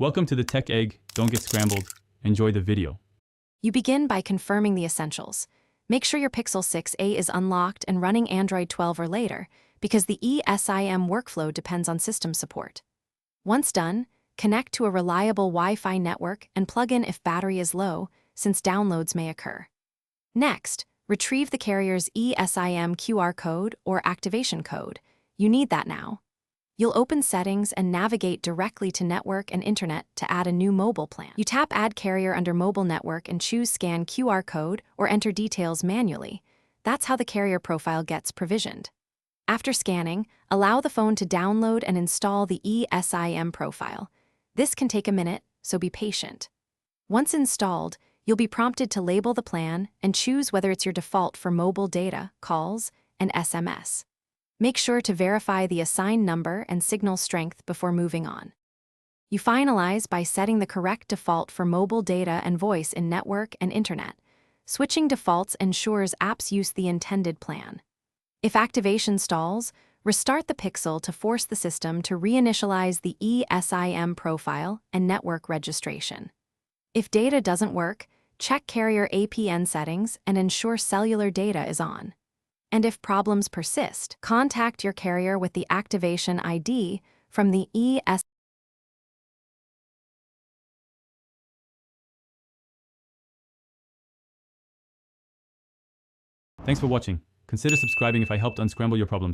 Welcome to the Tech Egg. Don't get scrambled. Enjoy the video. You begin by confirming the essentials. Make sure your Pixel 6a is unlocked and running Android 12 or later, because the Esim workflow depends on system support. Once done, connect to a reliable Wi-Fi network and plug in if battery is low, since downloads may occur. Next, retrieve the carrier's Esim QR code or activation code. You need that now. You'll open Settings and navigate directly to Network and Internet to add a new mobile plan. You tap Add Carrier under Mobile Network and choose Scan QR code or enter details manually. That's how the carrier profile gets provisioned. After scanning, allow the phone to download and install the Esim profile. This can take a minute, so be patient. Once installed, you'll be prompted to label the plan and choose whether it's your default for mobile data, calls, and SMS. Make sure to verify the assigned number and signal strength before moving on. You finalize by setting the correct default for mobile data and voice in Network and Internet. Switching defaults ensures apps use the intended plan. If activation stalls, restart the Pixel to force the system to reinitialize the Esim profile and network registration. If data doesn't work, check carrier APN settings and ensure cellular data is on. And if problems persist, contact your carrier with the activation ID from the ES. Thanks for watching. Consider subscribing if I helped unscramble your problems.